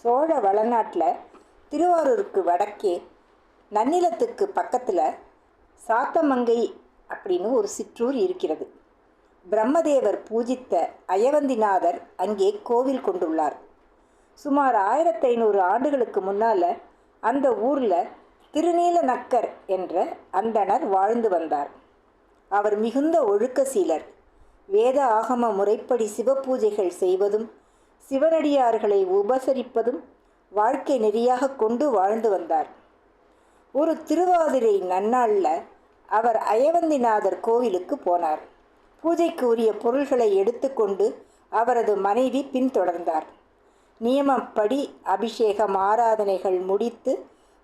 சோழ வளநாட்டில் திருவாரூருக்கு வடக்கே நன்னிலத்துக்கு பக்கத்தில் சாத்தமங்கை அப்படின்னு ஒரு சிற்றூர் இருக்கிறது. பிரம்மதேவர் பூஜித்த அயவந்திநாதர் அங்கே கோவில் கொண்டுள்ளார். சுமார் 1500 ஆண்டுகளுக்கு முன்னால் அந்த ஊரில் திருநீல நக்கர் என்ற அந்தணர் வாழ்ந்து வந்தார். அவர் மிகுந்த ஒழுக்கசீலர். வேத ஆகம முறைப்படி சிவபூஜைகள் செய்வதும் சிவனடியார்களை உபசரிப்பதும் வாழ்க்கை நெறியாக கொண்டு வாழ்ந்து வந்தார். ஒரு திருவாதிரை நன்னாளில் அவர் அயவந்திநாதர் கோவிலுக்கு போனார். பூஜைக்கு உரிய பொருள்களை எடுத்துக்கொண்டு அவரது மனைவி பின்தொடர்ந்தார். நியமப்படி அபிஷேகம் ஆராதனைகள் முடித்து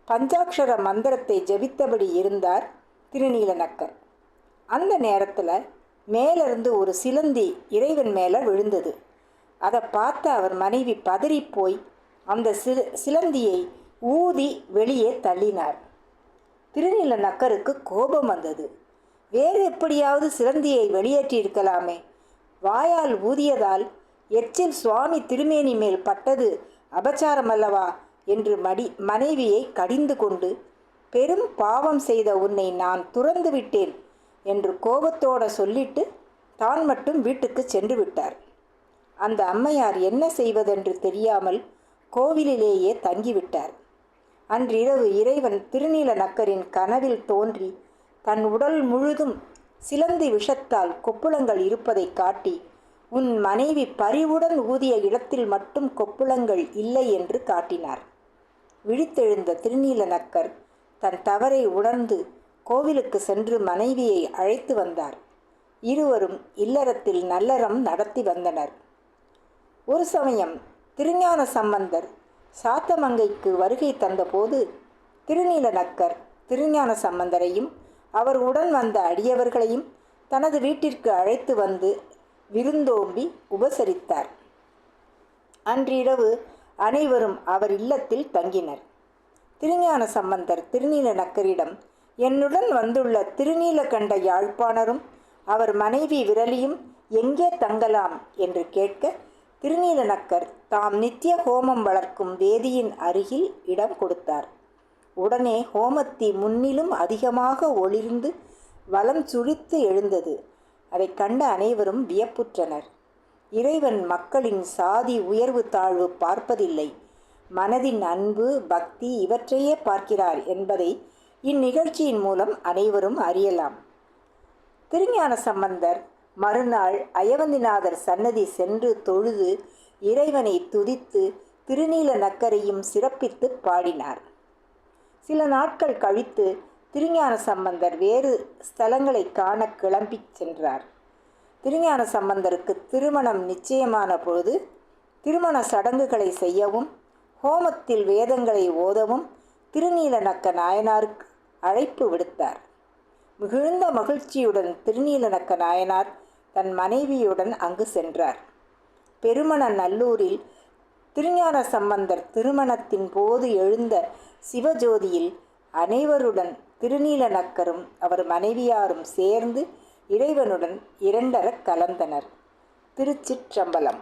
பஞ்சாட்சர மந்திரத்தை ஜபித்தபடி இருந்தார் திருநீலநக்கர். அந்த நேரத்தில் மேலிருந்து ஒரு சிலந்தி இறைவன் மேலே விழுந்தது. அதை பார்த்து அவர் மனைவி பதறிப்போய் அந்த சிலந்தியை ஊதி வெளியே தள்ளினார். திருநீலநக்கருக்கு கோபம் வந்தது. வேறு எப்படியாவது சிலந்தியை வெளியேற்றியிருக்கலாமே. வாயால் ஊதியதால் எச்சில் சுவாமி திருமேனி மேல் பட்டது அபச்சாரம் அல்லவா என்று மனைவியை கடிந்து கொண்டு, பெரும் பாவம் செய்த உன்னை நான் துறந்து விட்டேன் என்று கோபத்தோடு சொல்லிட்டு தான் மட்டும் வீட்டுக்கு சென்று விட்டார். அந்த அம்மையார் என்ன செய்வதென்று தெரியாமல் கோவிலிலேயே தங்கிவிட்டார். அன்றிரவு இறைவன் திருநீலநக்கரின் கனவில் தோன்றி தன் உடல் முழுதும் சிலந்தி விஷத்தால் கொப்புளங்கள் இருப்பதை காட்டி, உன் மனைவி பரிவுடன் ஊதிய இடத்தில் மட்டும் கொப்புளங்கள் இல்லை என்று காட்டினார். விழித்தெழுந்த திருநீலநக்கர் தன் தவறை உணர்ந்து கோவிலுக்கு சென்று மனைவியை அழைத்து வந்தார். இருவரும் இல்லறத்தில் நல்லறம் நடத்தி வந்தனர். ஒரு சமயம் திருஞான சம்பந்தர் சாத்தமங்கைக்கு வருகை தந்தபோது திருநீலநக்கர் திருஞான சம்பந்தரையும் அவர் உடன் வந்த அடியவர்களையும் தனது வீட்டிற்கு அழைத்து வந்து விருந்தோம்பி உபசரித்தார். அன்றிரவு அனைவரும் அவர் இல்லத்தில் தங்கினர். திருஞான சம்பந்தர் திருநீலநக்கரிடம், என்னுடன் வந்துள்ள திருநீலகண்ட யாழ்ப்பாணரும் அவர் மனைவி விரலியும் எங்கே தங்கலாம் என்று கேட்க, திருநீலநக்கர் தாம் நித்திய ஹோமம் வளர்க்கும் வேதியின் அருகில் இடம் கொடுத்தார். உடனே ஹோமத்தி முன்னிலும் அதிகமாக ஒளிர்ந்து வலம் சுழித்து எழுந்தது. அதை கண்ட அனைவரும் வியப்புற்றனர். இறைவன் மக்களின் சாதி உயர்வு தாழ்வு பார்ப்பதில்லை, மனதின் அன்பு பக்தி இவற்றையே பார்க்கிறார் என்பதை இந்நிகழ்ச்சியின் மூலம் அனைவரும் அறியலாம். திருஞான சம்பந்தர் மறுநாள் அயவந்திநாதர் சன்னதி சென்று தொழுது இறைவனை துதித்து திருநீலநக்கரையும் சிறப்பித்து பாடினார். சில நாட்கள் கழித்து திருஞான சம்பந்தர் வேறு ஸ்தலங்களை காண கிளம்பி சென்றார். திருஞான சம்பந்தருக்கு திருமணம் நிச்சயமான பொழுது திருமண சடங்குகளை செய்யவும் ஹோமத்தில் வேதங்களை ஓதவும் திருநீலநக்க நாயனாருக்கு அழைப்பு விடுத்தார். மிகுந்த மகிழ்ச்சியுடன் திருநீலநக்க நாயனார் தன் மனைவியுடன் அங்கு சென்றார். பெருமண நல்லூரில் திருஞான சம்பந்தர் திருமணத்தின் போது எழுந்த சிவஜோதியில் அனைவருடன் திருநீலநக்கரும் அவர் மனைவியாரும் சேர்ந்து இறைவனுடன் இரண்டர கலந்தனர். திருச்சிற்றம்பலம்.